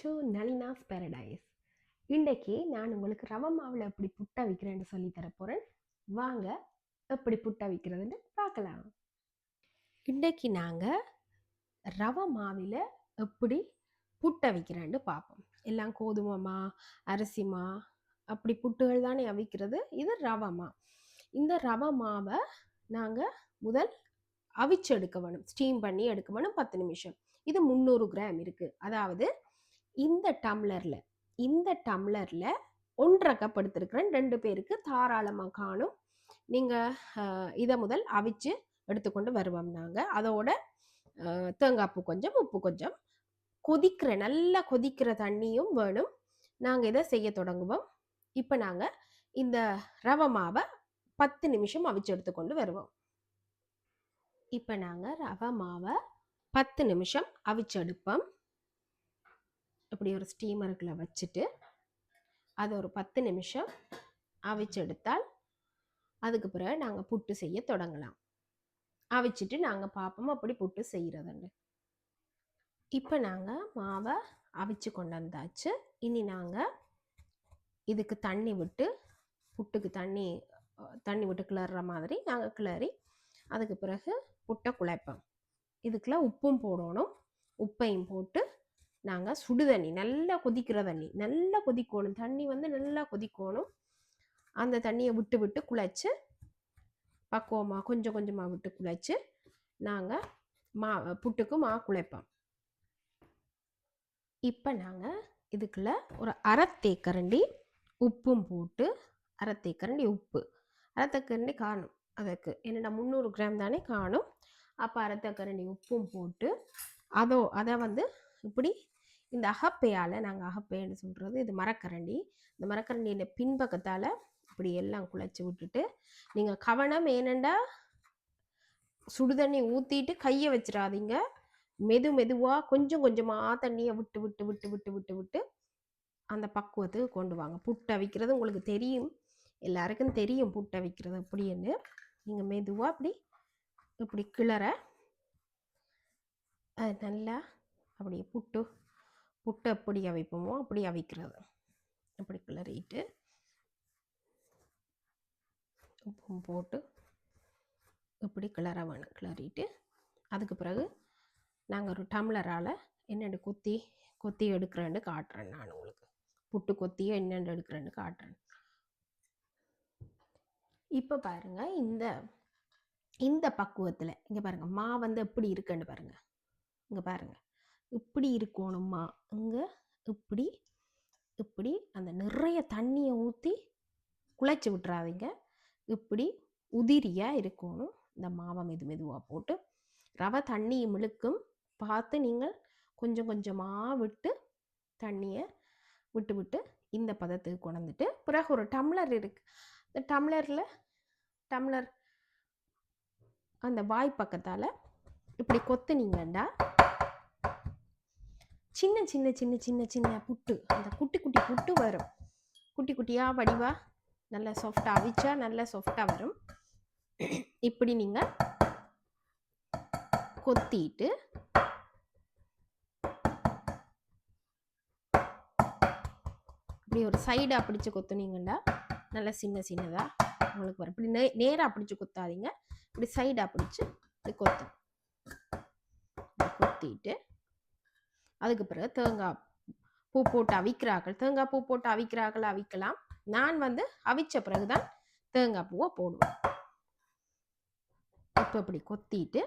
Welcome to நளினாஸ் paradise. இன்றைக்கு நான் உங்களுக்கு ரவை மாவில் எப்படி புட்டை வைக்கிறேன்னு சொல்லி தரப்போகிறேன். வாங்க எப்படி புட்டை வைக்கிறதுன்னு பார்க்கலாம். இன்றைக்கு நாங்கள் ரவை மாவில் எப்படி புட்டை வைக்கிறேன்னு பார்ப்போம். எல்லாம் கோதுமை மா, அரிசி மா அப்படி புட்டுகள் தானே அவிக்கிறது. இது ரவை மா. இந்த ரவை மாவை நாங்கள் முதல் அவிச்சு எடுக்க வேணும், ஸ்டீம் பண்ணி எடுக்க வேணும் 10 நிமிஷம். இது 300 கிராம் இருக்குது. அதாவது இந்த டம்ளரில் 1.5 கப் எடுத்துருக்கிறேன். 2 பேருக்கு தாராளமாக காணும். நீங்கள் இதை முதல் அவிச்சு எடுத்துக்கொண்டு வருவோம். நாங்கள் அதோட தேங்காய் பூ கொஞ்சம், உப்பு கொஞ்சம், நல்லா கொதிக்கிற தண்ணியும் வேணும். நாங்கள் இதை செய்ய தொடங்குவோம். இப்போ நாங்கள் இந்த ரவை மாவை 10 நிமிஷம் அவிச்சு எடுத்துக்கொண்டு வருவோம். இப்போ நாங்கள் ரவை மாவை 10 நிமிஷம் அவிச்சு எடுப்போம். இப்படி ஒரு ஸ்டீமருக்குள்ள வச்சுட்டு அதை ஒரு 10 நிமிஷம் அவிச்செடுத்தால் அதுக்கு பிறகு நாங்கள் புட்டு செய்ய தொடங்கலாம். அவிச்சிட்டு நாங்கள் பார்ப்போம் அப்படி புட்டு செய்கிறதுண்டு. இப்போ நாங்கள் மாவை அவிச்சு கொண்டு வந்தாச்சு. இனி நாங்கள் இதுக்கு தண்ணி விட்டு, புட்டுக்கு தண்ணி விட்டு கிளறுற மாதிரி நாங்கள் கிளறி அதுக்கு பிறகு புட்டை குழைப்போம். இதுக்குள்ள உப்பும் போடணும். உப்பையும் போட்டு நாங்கள் சுடு தண்ணி, நல்லா கொதிக்கிற தண்ணி, நல்லா கொதிக்கணும். தண்ணி நல்லா கொதிக்கணும். அந்த தண்ணியை விட்டு விட்டு குழைச்சி பக்குவமாக கொஞ்சம் கொஞ்சமாக விட்டு குழைச்சி நாங்கள் புட்டுக்கு மா குழைப்போம். இப்போ நாங்கள் இதுக்குள்ள ஒரு 1/2 தேக்கரண்டி உப்பும் போட்டு, 1/2 தேக்கரண்டி உப்பு, 1/2 தேக்கரண்டி காணும். அதுக்கு என்னென்னா 300 கிராம் தானே காணும். அப்போ 1/2 தேக்கரண்டி உப்பும் போட்டு அதை இப்படி இந்த அகப்பையால், நாங்கள் அகப்பைன்னு சொல்கிறது இது மரக்கரண்டி, இந்த மரக்கரண்டியின் பின்பக்கத்தால் இப்படி எல்லாம் குழைச்சி விட்டுட்டு, நீங்கள் கவனம் ஏனண்டா சுடுதண்ணி ஊற்றிட்டு கையை வச்சிடாதீங்க. மெதுவாக கொஞ்சம் கொஞ்சமாக தண்ணியை விட்டு விட்டு விட்டு விட்டு விட்டு விட்டு அந்த பக்குவத்துக்கு கொண்டு வாங்க. புட்டை வைக்கிறது உங்களுக்கு தெரியும், எல்லாருக்கும் தெரியும் புட்டை வைக்கிறது அப்படின்னு. நீங்கள் மெதுவாக இப்படி கிளற அது நல்லா அப்படி புட்டை எப்படி அவிப்போமோ அப்படி அவிக்கிறது. அப்படி கிளறிட்டு உப்பும் போட்டு இப்படி கிளற வேணும். கிளறிட்டு அதுக்கு பிறகு நாங்கள் ஒரு டம்ளரால் என்னென்னு கொத்தி எடுக்கிறேன்னு காட்டுறேன். நான் உங்களுக்கு புட்டு கொத்தியோ என்னென்னு எடுக்கிறேன்னு காட்டுறேன். இப்போ பாருங்கள், இந்த பக்குவத்தில் இங்கே பாருங்கள் மா எப்படி இருக்குன்னு பாருங்கள். இங்கே பாருங்கள் இப்படி இருக்கணுமா, இங்கே இப்படி அந்த நிறைய தண்ணியை ஊற்றி குழைச்சி விட்டுறாதீங்க. இப்படி உதிரியாக இருக்கணும். இந்த மாவை மெதுவாக போட்டு ரவை தண்ணி மிழுக்கும் பார்த்து நீங்கள் கொஞ்சம் கொஞ்சமாக விட்டு தண்ணியை விட்டு விட்டு இந்த பதத்துக்கு கொண்டுட்டு, பிறகு ஒரு டம்ளர் இருக்குது. இந்த டம்ளர் அந்த வாய் பக்கத்தால் இப்படி கொத்துனீங்கண்டா சின்ன சின்ன சின்ன சின்ன சின்ன புட்டு, அந்த குட்டி குட்டி புட்டு வரும். குட்டி குட்டியாக வடிவாக நல்லா சாஃப்டாக அவிச்சா நல்லா சாஃப்டாக வரும். இப்படி நீங்கள் கொத்திட்டு இப்படி ஒரு சைடாக பிடிச்சி கொத்துனீங்கன்னா நல்லா சின்னதாக உங்களுக்கு வரும். இப்படி நேராக பிடிச்சி கொத்தாதீங்க, இப்படி சைடாக பிடிச்சி இப்படி கொத்திட்டு அதுக்கு பிறகு தேங்காய் பூ போட்டு அவிக்கலாம். நான் அவிச்ச பிறகுதான் தேங்காய் பூவை போடுவேன். இப்போ இப்படி கொத்திட்டு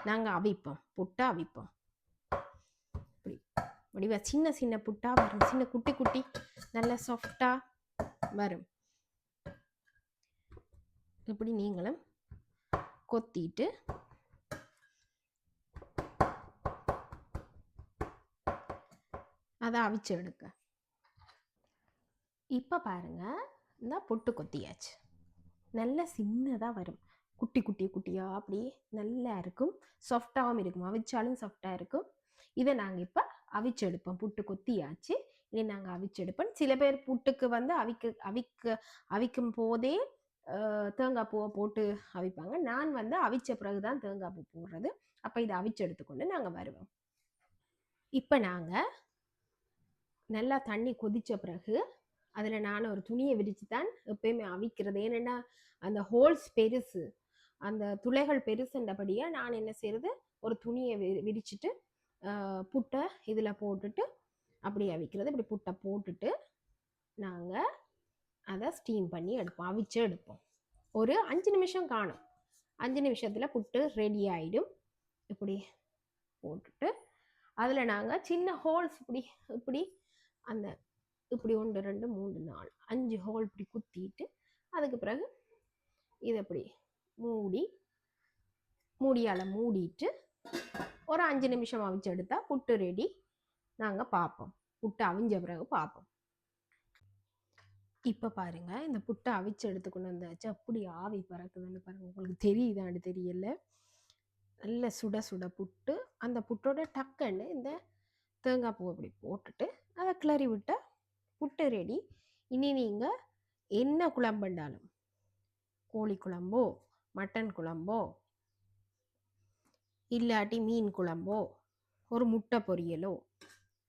நாங்கள் அவிப்போம், புட்டை அவிப்போம். இப்படி வடிவா சின்ன சின்ன புட்டா வரும், சின்ன குட்டி குட்டி நல்லா சாஃப்டாக வரும். இப்படி நீங்களும் கொத்திட்டு அதை அவிச்சு எடுக்க. இப்போ பாருங்க, இந்த புட்டு கொத்தியாச்சு. நல்ல சின்னதாக வரும், குட்டி குட்டியாக அப்படி நல்லா இருக்கும், சாஃப்டாகவும் இருக்கும். அவிச்சாலும் சாஃப்டாக இருக்கும். இதை நாங்கள் இப்போ அவிச்சு எடுப்போம். புட்டு கொத்தியாச்சு, இனி நாங்கள் அவிச்சு எடுப்போம். சில பேர் புட்டுக்கு அவிக்கும் போதே தேங்காய் பூவை போட்டு அவிப்பாங்க. நான் அவிச்ச பிறகுதான் தேங்காய் பூ போடுறது. அப்போ இதை அவிச்சு எடுத்துக்கொண்டு நாங்கள் வருவோம். இப்போ நாங்கள் நல்லா தண்ணி கொதிச்ச பிறகு அதில் நான் ஒரு துணியை விரித்து தான் எப்பயுமே அவிக்கிறது. ஏன்னா அந்த ஹோல்ஸ் பெருசு, அந்த துளைகள் பெருசுன்றபடியாக நான் என்ன செய்யறது, ஒரு துணியை விரிச்சிட்டு புட்டை இதில் போட்டுட்டு அப்படி அவிக்கிறது. இப்படி புட்டை போட்டுட்டு நாங்கள் அதை ஸ்டீம் பண்ணி எடுப்போம், அவிச்சு எடுப்போம். ஒரு 5 நிமிஷம் காணும். 5 நிமிஷத்தில் புட்டு ரெடி ஆகிடும். இப்படி போட்டுட்டு அதில் நாங்கள் சின்ன ஹோல்ஸ் இப்படி இப்படி அந்த இப்படி 1 2 3 4 5 ஹோல் இப்படி குத்திட்டு அதுக்கு பிறகு இதை இப்படி மூடியால் மூடிட்டு ஒரு 5 நிமிஷம் அவிச்சு எடுத்தா புட்டு ரெடி. நாங்கள் பார்ப்போம், புட்டு அவிஞ்ச பிறகு பார்ப்போம். இப்போ பாருங்க, இந்த புட்டை அவிச்சு எடுத்துக்கொண்டு வந்தாச்சு. அப்படி ஆவி பறக்குதுன்னு பாருங்க, உங்களுக்கு தெரியுதான்னு தெரியல. நல்ல சுட சுட புட்டு. அந்த புட்டோட டக்குன்னு இந்த தேங்காய் பூ அப்படி போட்டுட்டு அதை கிளறி விட்டா புட்டு ரெடி. இனி நீங்கள் என்ன குழம்புண்டாலும், கோழி குழம்போ மட்டன் குழம்போ இல்லாட்டி மீன் குழம்போ ஒரு முட்டை பொரியலோ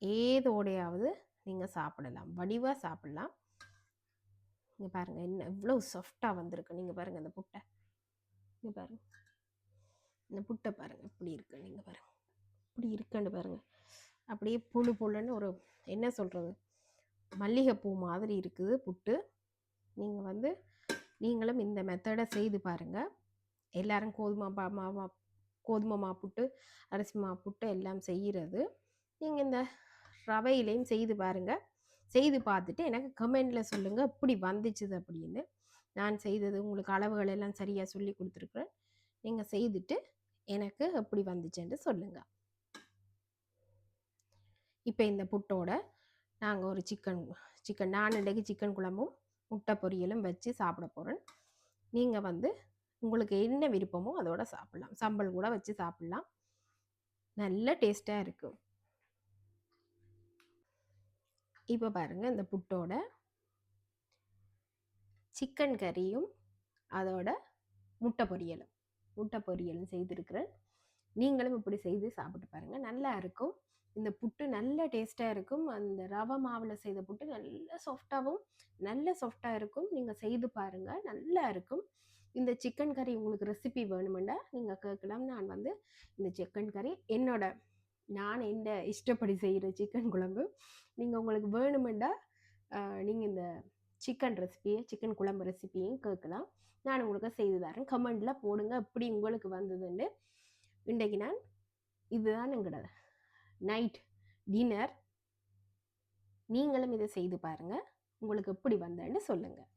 ஏதோடையாவது நீங்கள் சாப்பிடலாம், வடிவாக சாப்பிடலாம். நீங்கள் பாருங்கள் என்ன எவ்வளோ சாஃப்டாக வந்திருக்கு. நீங்கள் பாருங்கள் இந்த புட்டை, நீங்கள் பாருங்கள் இந்த புட்டை பாருங்கள் இப்படி இருக்கு. நீங்கள் பாருங்கள் இப்படி இருக்குன்னு பாருங்கள். அப்படியே புழு புழுன்னு ஒரு என்ன சொல்கிறது, மல்லிகைப்பூ மாதிரி இருக்குது புட்டு. நீங்கள் நீங்களும் இந்த மெத்தடை செய்து பாருங்கள். எல்லாரும் கோதுமை மா புட்டு, அரிசி மா புட்டு எல்லாம் செய்கிறது. நீங்கள் இந்த ரவையிலையும் செய்து பாருங்கள். செய்து பார்த்துட்டு எனக்கு கமெண்டில் சொல்லுங்கள் எப்படி வந்துச்சுது அப்படின்னு. நான் செய்தது உங்களுக்கு அளவுகள் எல்லாம் சரியாக சொல்லி கொடுத்துருக்குறேன். நீங்கள் செய்துட்டு எனக்கு எப்படி வந்துச்சுன்னு சொல்லுங்கள். இப்போ இந்த புட்டோட நாங்கள் ஒரு சிக்கன் நான் இன்றைக்கு சிக்கன் குழம்பும் முட்டை பொரியலும் வச்சு சாப்பிட போகிறேன். நீங்கள் உங்களுக்கு என்ன விருப்பமோ அதோட சாப்பிட்லாம். சம்பல் கூட வச்சு சாப்பிட்லாம், நல்ல டேஸ்ட்டாக இருக்கும். இப்போ பாருங்கள், இந்த புட்டோட சிக்கன் கறியும் அதோட முட்டை பொரியலும் செய்திருக்கிறேன். நீங்களும் இப்படி செய்து சாப்பிட்டு பாருங்கள், நல்லா இருக்கும். இந்த புட்டு நல்ல டேஸ்ட்டாக இருக்கும். அந்த ரவை மாவில் செய்த புட்டு நல்ல சாஃப்டாக இருக்கும். நீங்கள் செய்து பாருங்கள், நல்லா இருக்கும். இந்த சிக்கன் கறி உங்களுக்கு ரெசிபி வேணுமெண்டா நீங்கள் கேட்கலாம். நான் இந்த சிக்கன் கறி நான் என்ன இஷ்டப்படி செய்கிற சிக்கன் குழம்பு. நீங்கள் உங்களுக்கு வேணுமெண்டா நீங்கள் இந்த சிக்கன் குழம்பு ரெசிபியும் கேட்கலாம். நான் உங்களுக்கு செய்து தரேன். கமெண்டில் போடுங்க எப்படி உங்களுக்கு வந்ததுன்னு. இன்றைக்கு நான் இதுதான் எங்களோட நைட் டின்னர். நீங்களும் இதை செய்து பாருங்கள், உங்களுக்கு எப்படி வந்தேன்னு சொல்லுங்கள்.